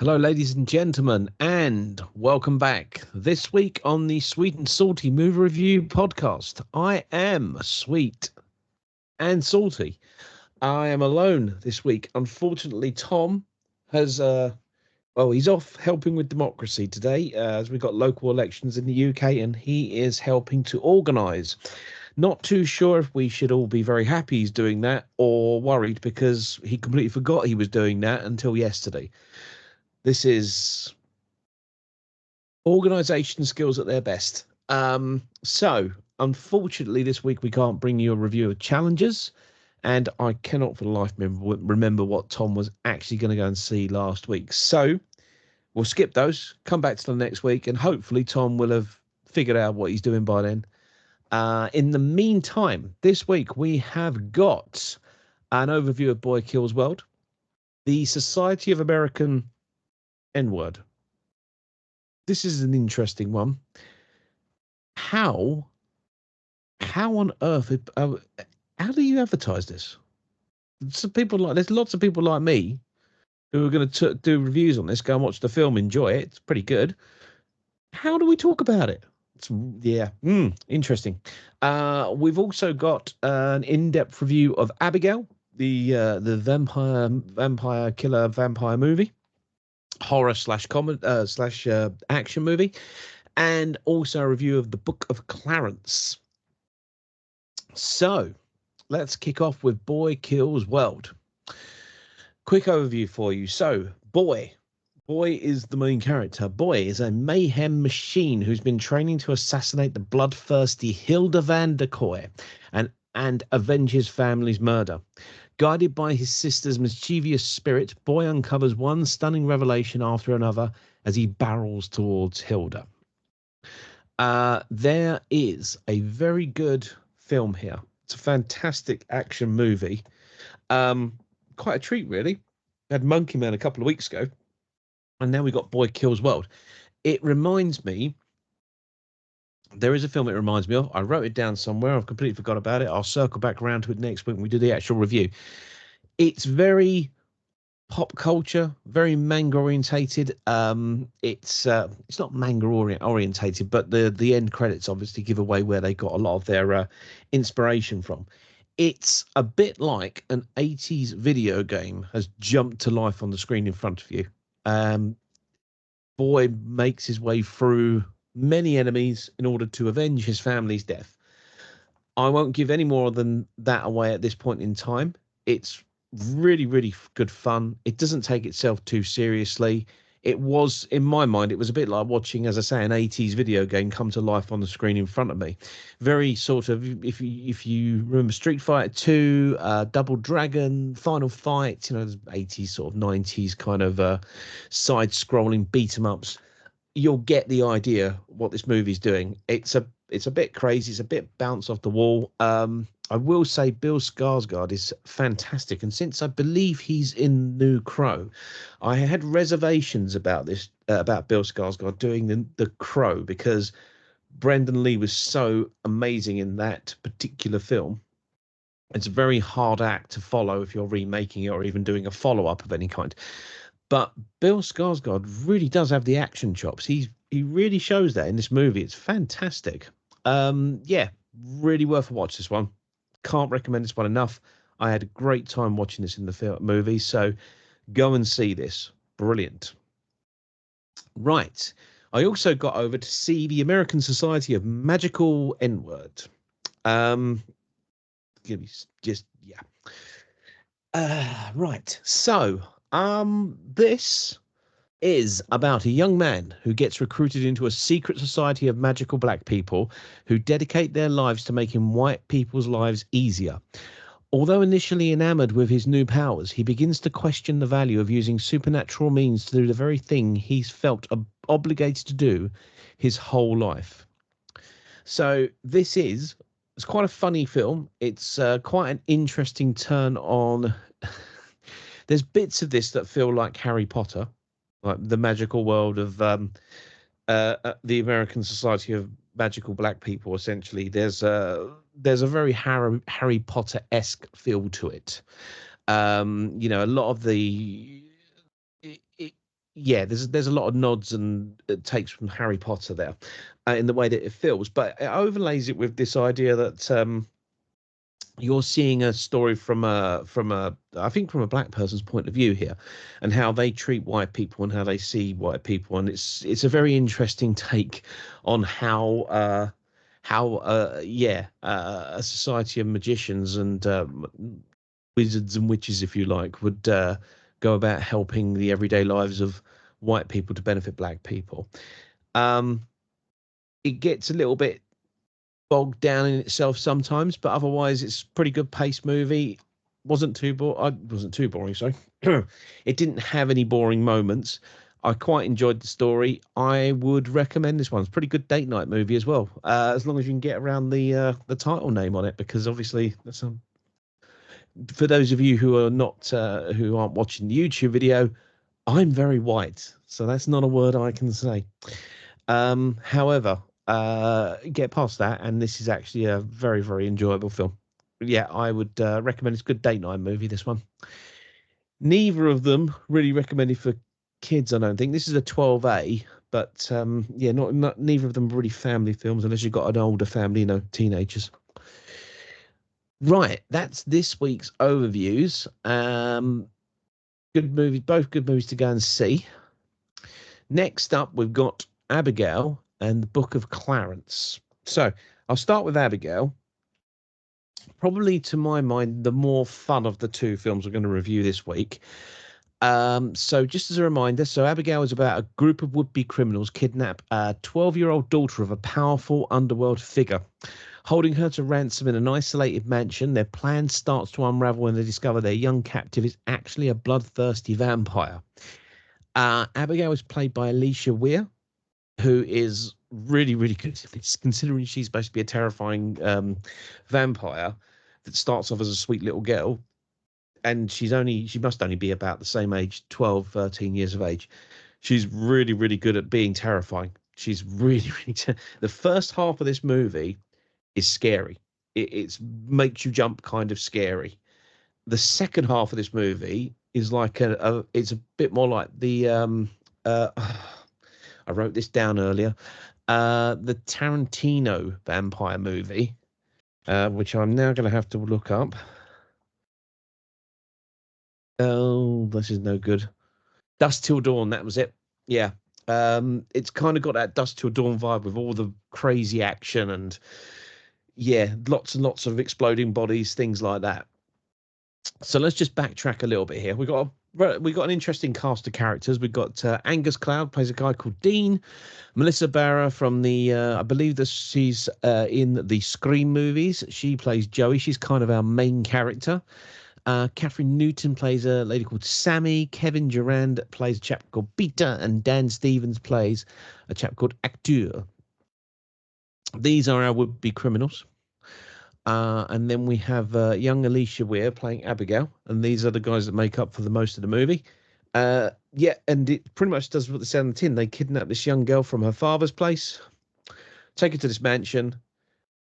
Hello, ladies and gentlemen, and welcome back. This week on the Sweet and Salty Movie Review podcast, I am sweet and salty. I am alone this week. Unfortunately, Tom has, he's off helping with democracy today as we've got local elections in the UK, and he is helping to organise. Not too sure if we should all be very happy he's doing that or worried because he completely forgot he was doing that until yesterday. This is organisation skills at their best. So, unfortunately, this week we can't bring you a review of Challengers, and I cannot for the life of me remember what Tom was actually going to go and see last week. So, we'll skip those, come back to the next week, and hopefully Tom will have figured out what he's doing by then. In the meantime, this week we have got an overview of Boy Kills World, the Society of American N-word. This is an interesting one. How on earth? How do you advertise this? There's lots of people like me who are going to do reviews on this. Go and watch the film, enjoy it. It's pretty good. How do we talk about it? Interesting. We've also got an in-depth review of Abigail, the vampire killer vampire movie. Horror / comedy / action movie, and also a review of the Book of Clarence. So let's kick off with Boy Kills World. Quick overview for you. So Boy is the main character. Boy is a mayhem machine who's been training to assassinate the bloodthirsty Hilda van der Kooi and avenge his family's murder. Guided by his sister's mischievous spirit, Boy uncovers one stunning revelation after another as he barrels towards Hilda. There is a very good film here. It's a fantastic action movie. Quite a treat, really. We had Monkey Man a couple of weeks ago, and now we got Boy Kills World. It reminds me... There is a film it reminds me of. I wrote it down somewhere. I've completely forgot about it. I'll circle back around to it next week when we do the actual review. It's very pop culture, very manga orientated. It's not manga orientated, but the end credits obviously give away where they got a lot of their inspiration from. It's a bit like an 80s video game has jumped to life on the screen in front of you. Boy makes his way through many enemies in order to avenge his family's death. I won't give any more than that away at this point in time. It's really, really good fun. It doesn't take itself too seriously. It was, in my mind, it was a bit like watching, as I say, an 80s video game come to life on the screen in front of me. Very sort of, if you remember Street Fighter 2, Double Dragon, Final Fight, 80s, sort of 90s kind of side-scrolling beat-em-ups, you'll get the idea what this movie's doing. It's a bit crazy. It's a bit bounce off the wall. I will say Bill Skarsgård is fantastic, and since I believe he's in New Crow, I had reservations about this about Bill Skarsgård doing the Crow, because Brendan Lee was so amazing in that particular film. It's a very hard act to follow if you're remaking it or even doing a follow-up of any kind. But Bill Skarsgård really does have the action chops. He really shows that in this movie. It's fantastic. Really worth a watch, this one. Can't recommend this one enough. I had a great time watching this in the movie, so go and see this. Brilliant. Right. I also got over to see the American Society of Magical N-word. Right. So, this is about a young man who gets recruited into a secret society of magical black people who dedicate their lives to making white people's lives easier. Although initially enamored with his new powers, he begins to question the value of using supernatural means to do the very thing he's felt obligated to do his whole life. So it's quite a funny film. It's quite an interesting turn on. There's bits of this that feel like Harry Potter, like the magical world of the American Society of Magical Black People. Essentially, there's a very Harry Potter-esque feel to it. A lot of the yeah, there's a lot of nods and takes from Harry Potter there, in the way that it feels, but it overlays it with this idea that you're seeing a story from a I think from a black person's point of view here, and how they treat white people and how they see white people, and it's a very interesting take on how a society of magicians and wizards and witches, if you like, would go about helping the everyday lives of white people to benefit black people. Um, it gets a little bit bogged down in itself sometimes, but otherwise it's a pretty good paced movie. Wasn't too boring, sorry. It didn't have any boring moments. I quite enjoyed the story. I would recommend this one. It's a pretty good date night movie as well, as long as you can get around the title name on it, because obviously that's for those of you who are not who aren't watching the YouTube video, I'm very white, so that's not a word I can say. However, get past that, and this is actually a very, very enjoyable film. Yeah, I would recommend. It's a good date night movie, this one. Neither of them really recommended for kids, I don't think. This is a 12A, but yeah, not neither of them are really family films unless you've got an older family, teenagers. Right, that's this week's overviews. Good movies, both good movies to go and see. Next up, we've got Abigail and the Book of Clarence. So I'll start with Abigail. Probably, to my mind, the more fun of the two films we're going to review this week. So just as a reminder, Abigail is about a group of would-be criminals kidnap a 12-year-old daughter of a powerful underworld figure. Holding her to ransom in an isolated mansion, their plan starts to unravel when they discover their young captive is actually a bloodthirsty vampire. Abigail is played by Alicia Weir, who is really, really good, considering she's supposed to be a terrifying vampire that starts off as a sweet little girl. And she must only be about the same age, 12, 13 years of age. She's really, really good at being terrifying. She's really, really, the first half of this movie is scary. It's makes you jump kind of scary. The second half of this movie is like it's a bit more like the I wrote this down earlier. The Tarantino vampire movie, which I'm now going to have to look up. Oh, this is no good. Dusk Till Dawn, that was it. Yeah. It's kind of got that Dusk Till Dawn vibe with all the crazy action and yeah, lots and lots of exploding bodies, things like that. So let's just backtrack a little bit here. We got an interesting cast of characters. We've got Angus Cloud plays a guy called Dean. Melissa Barra from the I believe that she's in the Scream movies. She plays Joey. She's kind of our main character. Catherine Newton plays a lady called Sammy. Kevin Durand plays a chap called Peter, and Dan Stevens plays a chap called Acteur. These are our would-be criminals. And then we have young Alicia Weir playing Abigail, and these are the guys that make up for the most of the movie. Yeah, and it pretty much does what they say on the tin. They kidnap this young girl from her father's place, take her to this mansion,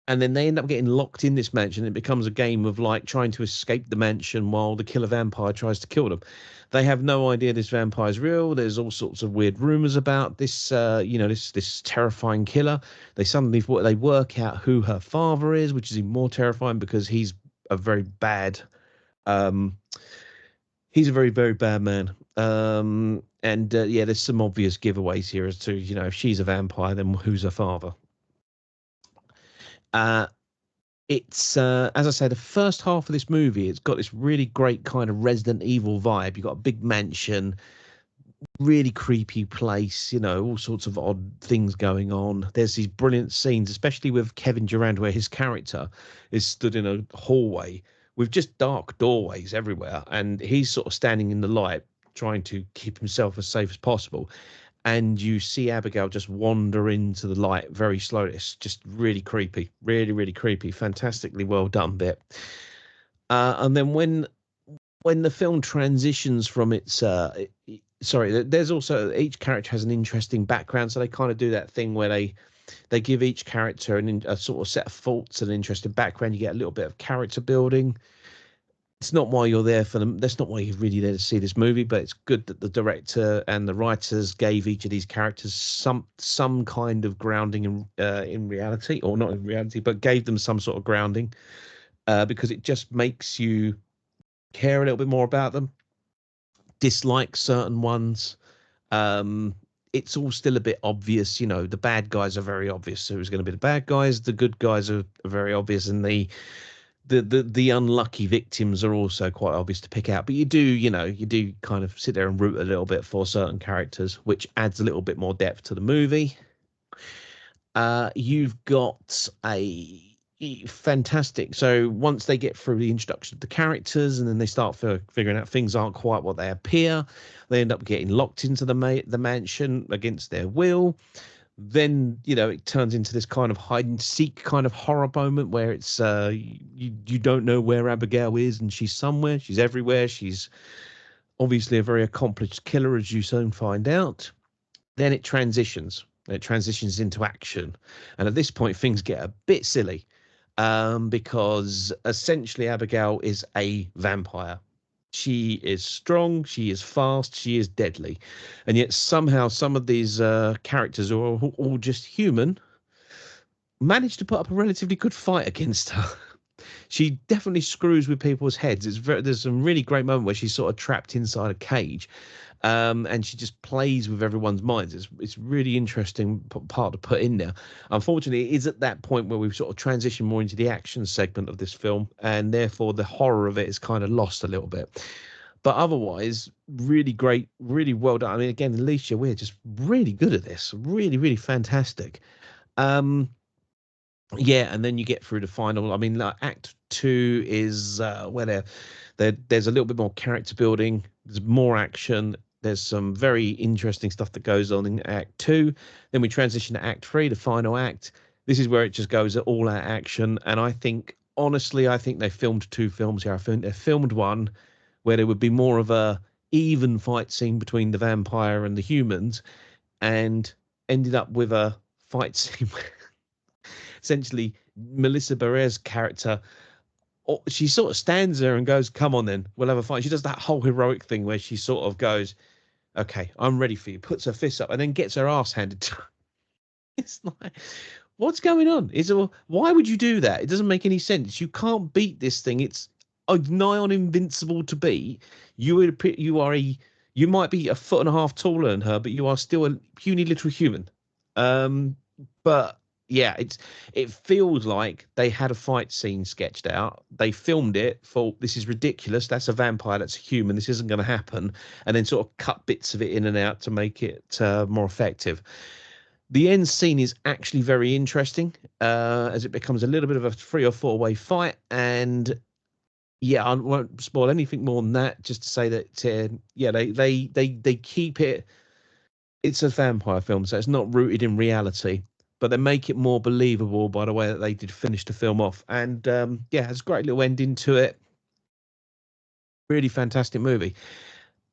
and then they end up getting locked in this mansion. It becomes a game of like trying to escape the mansion while the killer vampire tries to kill them. They have no idea this vampire is real. There's all sorts of weird rumors about this, this terrifying killer. They work out who her father is, which is even more terrifying because he's a very bad, um, he's a very, very bad man. And yeah, there's some obvious giveaways here as to, if she's a vampire, then who's her father? It's as I say, the first half of this movie, it's got this really great kind of Resident Evil vibe. You've got a big mansion, really creepy place, all sorts of odd things going on. There's these brilliant scenes, especially with Kevin Durand, where his character is stood in a hallway with just dark doorways everywhere, and he's sort of standing in the light, trying to keep himself as safe as possible. And you see Abigail just wander into the light very slowly. It's just really creepy, really, really creepy. Fantastically well done bit. And then when the film transitions from its sorry, there's also each character has an interesting background, so they kind of do that thing where they give each character a sort of set of faults and an interesting background. You get a little bit of character building. it's not why you're there for them. That's not why you're really there to see this movie. But it's good that the director and the writers gave each of these characters some kind of grounding in reality, or not in reality, but gave them some sort of grounding, because it just makes you care a little bit more about them, dislike certain ones. Um, it's all still a bit obvious, you know. The bad guys are very obvious who's going to be the bad guys. The good guys are very obvious, and the unlucky victims are also quite obvious to pick out. But you do, you know, you do kind of sit there and root a little bit for certain characters, which adds a little bit more depth to the movie. You've got a fantastic. So once they get through the introduction of the characters, and then they start figuring out things aren't quite what they appear, they end up getting locked into the mansion against their will. Then, you know, it turns into this kind of hide and seek kind of horror moment where it's you don't know where Abigail is, and she's somewhere, she's everywhere, she's obviously a very accomplished killer, as you soon find out. Then it transitions into action, and at this point things get a bit silly, because essentially Abigail is a vampire. She is strong, she is fast, she is deadly, and yet somehow some of these characters who are all just human manage to put up a relatively good fight against her. She definitely screws with people's heads. There's some really great moment where she's sort of trapped inside a cage, and she just plays with everyone's minds. It's really interesting part to put in there. Unfortunately, it is at that point where we've sort of transitioned more into the action segment of this film, and therefore the horror of it is kind of lost a little bit. But otherwise, really great, really well done. I mean, again, Alicia, we're just really good at this. Really, really fantastic. Um, yeah, and then you get through the final. I mean, like, Act Two is where there's a little bit more character building. There's more action. There's some very interesting stuff that goes on in Act Two. Then we transition to Act Three, the final act. This is where it just goes at all out action. And I think, honestly, I think they filmed two films here. I think they filmed one where there would be more of a even fight scene between the vampire and the humans, and ended up with a fight scene where essentially Melissa Barrett's character, she sort of stands there and goes, "Come on, then we'll have a fight." She does that whole heroic thing where she sort of goes, "Okay, I'm ready for you," puts her fists up, and then gets her ass handed to her. It's like, what's going on? Why would you do that? It doesn't make any sense. You can't beat this thing. It's nigh on invincible to beat. You might be a foot and a half taller than her, but you are still a puny little human. Um, but yeah, it feels like they had a fight scene sketched out. They filmed it, thought this is ridiculous. That's a vampire. That's a human. This isn't going to happen, and then sort of cut bits of it in and out to make it more effective. The end scene is actually very interesting, as it becomes a little bit of a 3 or 4 way fight. And yeah, I won't spoil anything more than that. Just to say that, yeah, they keep it. It's a vampire film, so it's not rooted in reality, but they make it more believable by the way that they did finish the film off. And yeah, it's a great little ending to it. Really fantastic movie.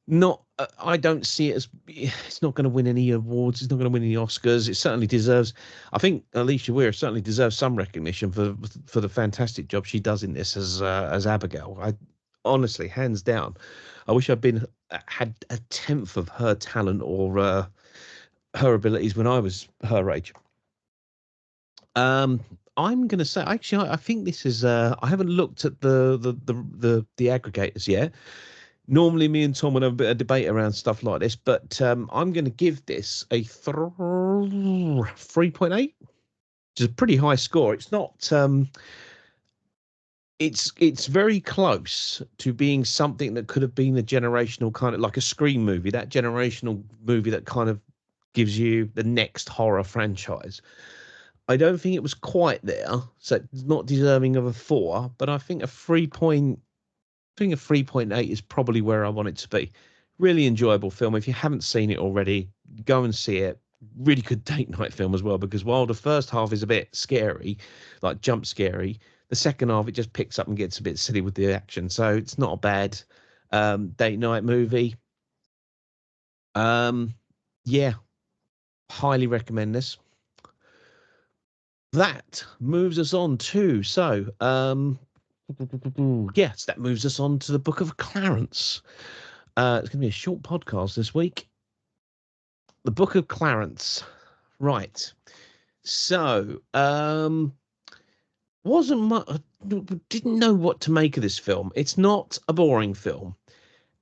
Not, I don't see it as, it's not going to win any awards. It's not going to win any Oscars. It certainly deserves. I think Alicia Weir certainly deserves some recognition for the fantastic job she does in this as Abigail. I honestly, hands down, I wish had a tenth of her talent or her abilities when I was her age. Um, I'm gonna say, actually, I think this is. I haven't looked at the aggregators yet. Normally, me and Tom would have a bit of debate around stuff like this, but I'm going to give this a 3.8, which is a pretty high score. It's not. It's very close to being something that could have been a generational kind of like a Scream movie, that generational movie that kind of gives you the next horror franchise. I don't think it was quite there, so it's not deserving of a 4, but I think a 3.8 is probably where I want it to be. Really enjoyable film. If you haven't seen it already, go and see it. Really good date night film as well, because while the first half is a bit scary, like jump scary, the second half it just picks up and gets a bit silly with the action. So it's not a bad date night movie. Um, yeah, highly recommend this. That moves us on to Yes, that moves us on to the Book of Clarence. It's going to be a short podcast this week. The Book of Clarence. Right. So, wasn't much, didn't know what to make of this film. It's not a boring film,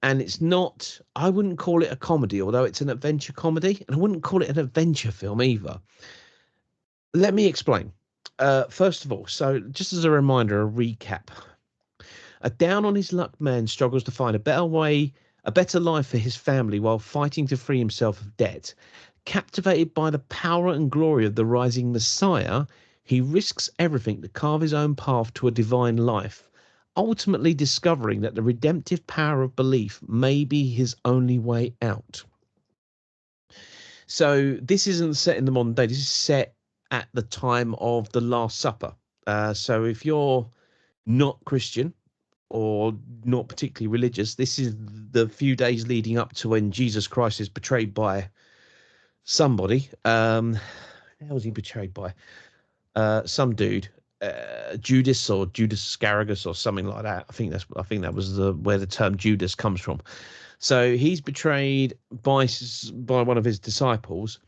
and it's not, I wouldn't call it a comedy, although it's an adventure comedy, and I wouldn't call it an adventure film either. Let me explain. First of all, so just as a reminder, a recap. A down on his luck man struggles to find a better way, a better life for his family while fighting to free himself of debt. Captivated by the power and glory of the rising Messiah, he risks everything to carve his own path to a divine life, ultimately discovering that the redemptive power of belief may be his only way out. So this isn't set in the modern day. This is set at the time of the Last Supper. So if you're not Christian or not particularly religious, this is the few days leading up to when Jesus Christ is betrayed by somebody. How was he betrayed by? Some dude, Judas or Judas Iscariot or something like that. I think that was where the term Judas comes from. So he's betrayed by one of his disciples,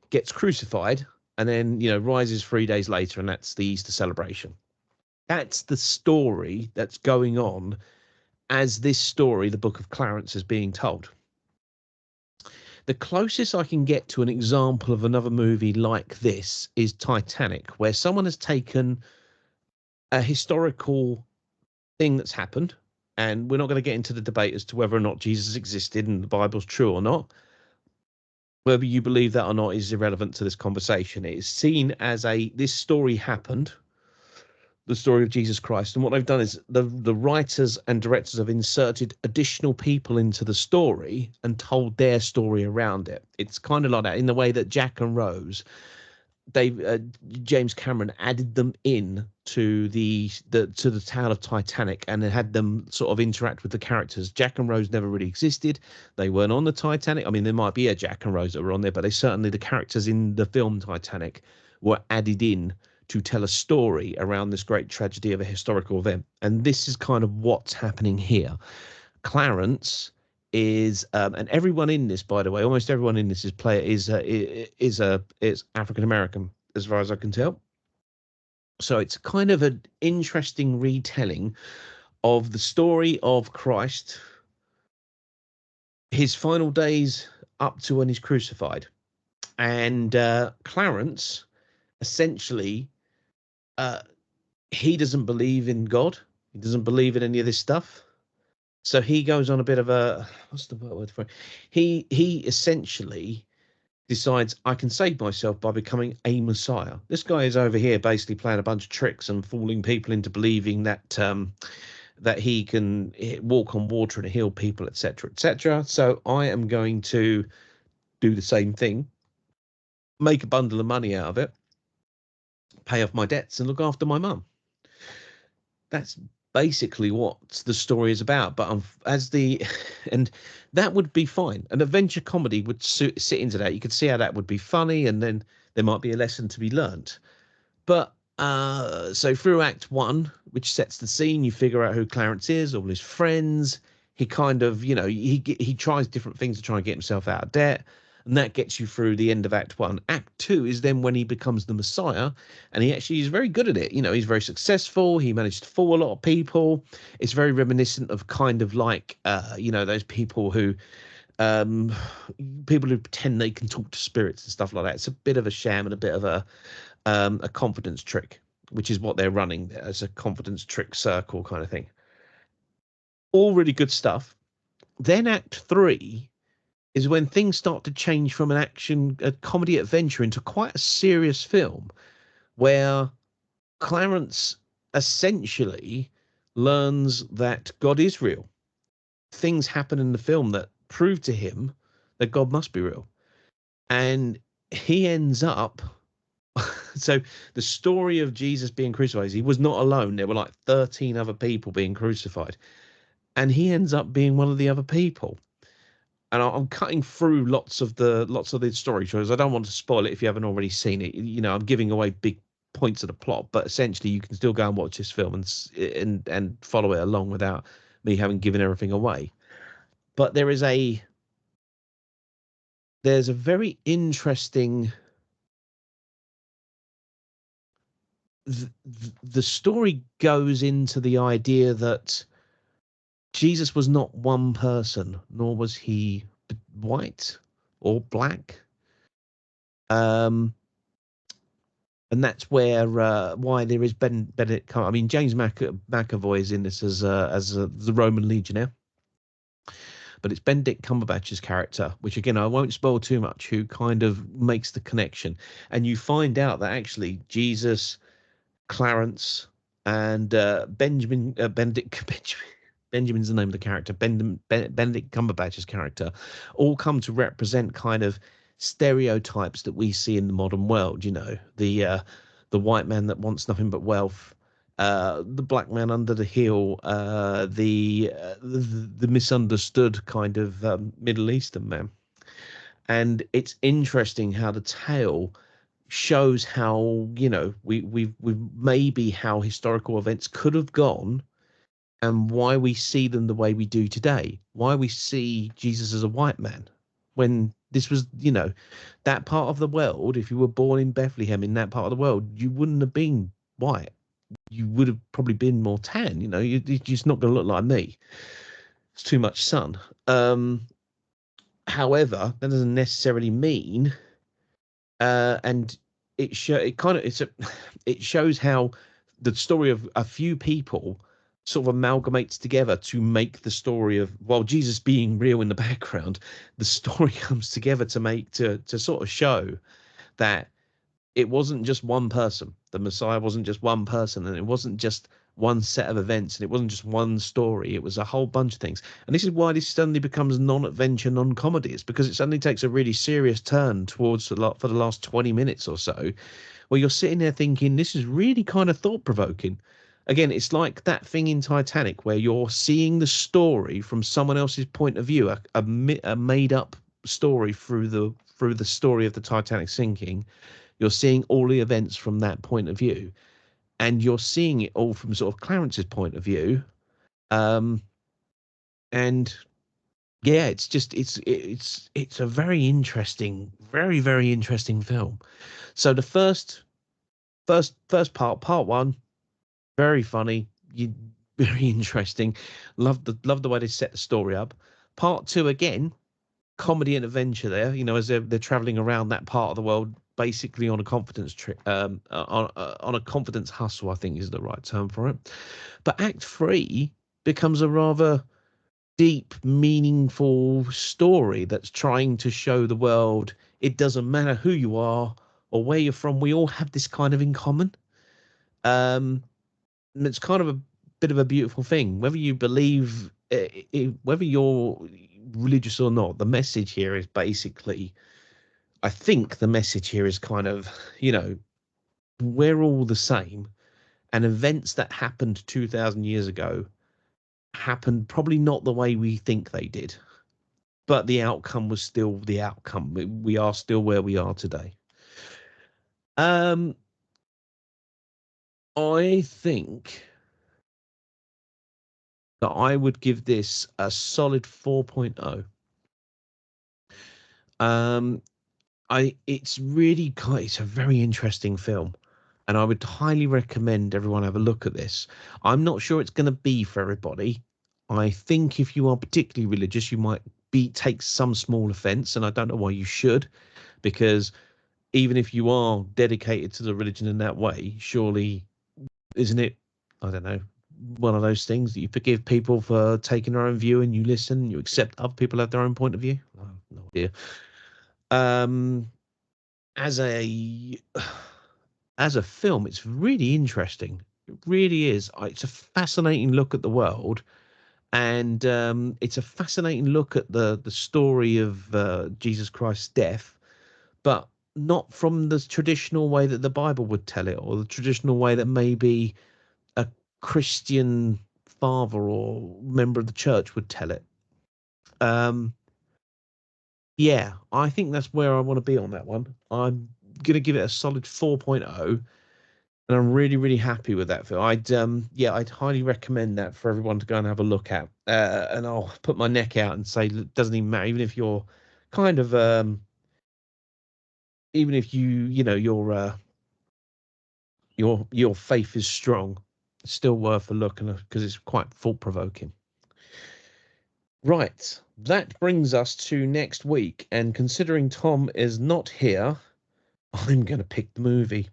gets crucified, and then rises 3 days later, and that's the Easter celebration. That's the story that's going on as this story, the Book of Clarence, is being told. The closest I can get to an example of another movie like this is Titanic, where someone has taken a historical thing that's happened, and we're not going to get into the debate as to whether or not Jesus existed and the Bible's true or not. Whether you believe that or not is irrelevant to this conversation. It is seen as this story happened, the story of Jesus Christ. And what they've done is the writers and directors have inserted additional people into the story and told their story around it. It's kind of like that in the way that Jack and Rose, James Cameron added them in to the tale of Titanic and then had them sort of interact with the characters. Jack and Rose never really existed. They weren't on the Titanic. I mean, there might be a Jack and Rose that were on there, but the characters in the film Titanic were added in to tell a story around this great tragedy of a historical event. And this is kind of what's happening here. Clarence is, and everyone in this, by the way, almost everyone in this is African American, as far as I can tell. So it's kind of an interesting retelling of the story of Christ, his final days up to when he's crucified. And Clarence, essentially, he doesn't believe in God. He doesn't believe in any of this stuff. So he goes on a bit of what's the word for it? He essentially decides, I can save myself by becoming a Messiah. This guy is over here basically playing a bunch of tricks and fooling people into believing that that he can walk on water and heal people, etc., etc. So I am going to do the same thing, make a bundle of money out of it, pay off my debts, and look after my mum. That's basically what the story is about. But and that would be fine. An adventure comedy would sit into that. You could see how that would be funny, and then there might be a lesson to be learnt. But so through Act 1, which sets the scene, you figure out who Clarence is, all his friends. He kind of, he tries different things to try and get himself out of debt. And that gets you through the end of Act 1. Act 2 is then when he becomes the Messiah, and he actually is very good at it. He's very successful. He managed to fool a lot of people. It's very reminiscent of kind of like, those people who pretend they can talk to spirits and stuff like that. It's a bit of a sham and a bit of a confidence trick, which is what they're running as a confidence trick circle kind of thing. All really good stuff. Then Act 3 is when things start to change from a comedy adventure into quite a serious film, where Clarence essentially learns that God is real. Things happen in the film that prove to him that God must be real. And he ends up, so the story of Jesus being crucified, he was not alone. There were like 13 other people being crucified. And he ends up being one of the other people. And I'm cutting through lots of the story shows. I don't want to spoil it if you haven't already seen it. I'm giving away big points of the plot, but essentially you can still go and watch this film and follow it along without me having given everything away. But there's a very interesting the story goes into the idea that Jesus was not one person, nor was he white or black. And that's why there is Benedict. I mean, James McAvoy is in this as the Roman legionnaire, but it's Benedict Cumberbatch's character, which again I won't spoil too much, who kind of makes the connection, and you find out that actually Jesus, Clarence, and Benjamin's the name of the character. Benedict Cumberbatch's character all come to represent kind of stereotypes that we see in the modern world. You know, the white man that wants nothing but wealth, the black man under the heel, the misunderstood kind of Middle Eastern man. And it's interesting how the tale shows how, you know, we maybe how historical events could have gone and why we see them the way we do today, why we see Jesus as a white man when this was, you know, that part of the world. If you were born in Bethlehem in that part of the world, you wouldn't have been white. You would have probably been more tan. You know, you're just not going to look like me. It's too much sun. However, that doesn't necessarily mean, and it shows how the story of a few people sort of amalgamates together to make the story of, while Jesus being real in the background, the story comes together to sort of show that it wasn't just one person. The Messiah wasn't just one person, and it wasn't just one set of events, and it wasn't just one story. It was a whole bunch of things. And this is why this suddenly becomes non-adventure, non-comedy. It's because it suddenly takes a really serious turn towards for the last 20 minutes or so, where you're sitting there thinking, this is really kind of thought-provoking. Again, it's like that thing in Titanic where you're seeing the story from someone else's point of view, a made-up story through the story of the Titanic sinking. You're seeing all the events from that point of view, and you're seeing it all from sort of Clarence's point of view. And yeah, it's a very interesting, very, very interesting film. So the first part one, very funny, very interesting. Love the way they set the story up. Part two, again, comedy and adventure there, you know, as they're traveling around that part of the world, basically on a confidence trip, on a confidence hustle, I think is the right term for it. But Act Three becomes a rather deep, meaningful story that's trying to show the world it doesn't matter who you are or where you're from, we all have this kind of in common. And it's kind of a bit of a beautiful thing, whether you believe, whether you're religious or not. The message here is basically, I think the message here is kind of, you know, we're all the same, and events that happened 2,000 years ago happened probably not the way we think they did, but the outcome was still the outcome. We are still where we are today. I think that I would give this a solid 4.0. It's really it's a very interesting film, and I would highly recommend everyone have a look at this. I'm not sure it's going to be for everybody. I think if you are particularly religious, you might take some small offence, and I don't know why you should, because even if you are dedicated to the religion in that way, surely, isn't it? I don't know, one of those things that you forgive people for taking their own view, and you listen, you accept other people have their own point of view. Oh, no idea. Um, as a as a film, it's really interesting. It really is. It's a fascinating look at the world, and it's a fascinating look at the story of Jesus Christ's death, but not from the traditional way that the Bible would tell it, or the traditional way that maybe a Christian father or member of the church would tell it. Um, yeah, I think that's where I want to be on that one. I'm going to give it a solid 4.0. and I'm really, really happy with that film. I'd highly recommend that for everyone to go and have a look at. And I'll put my neck out and say, it doesn't even matter, even if you're kind of, even if your faith is strong, it's still worth a look, and because it's quite thought provoking. Right, that brings us to next week, and considering Tom is not here, I'm going to pick the movie.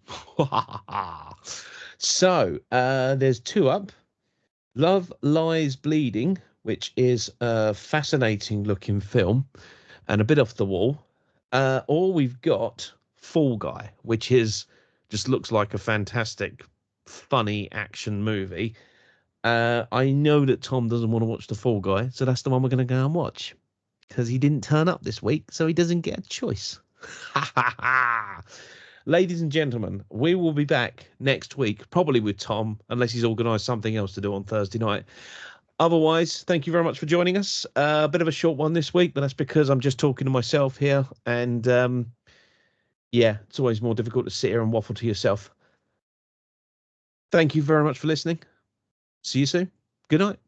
So, there's two up. Love Lies Bleeding, which is a fascinating looking film and a bit off the wall. Or we've got Fall Guy, which is just looks like a fantastic, funny action movie. I know that Tom doesn't want to watch the Fall Guy, so that's the one we're going to go and watch because he didn't turn up this week, so he doesn't get a choice. Ladies and gentlemen, we will be back next week, probably with Tom, unless he's organised something else to do on Thursday night. Otherwise, thank you very much for joining us. A bit of a short one this week, but that's because I'm just talking to myself here. And yeah, it's always more difficult to sit here and waffle to yourself. Thank you very much for listening. See you soon. Good night.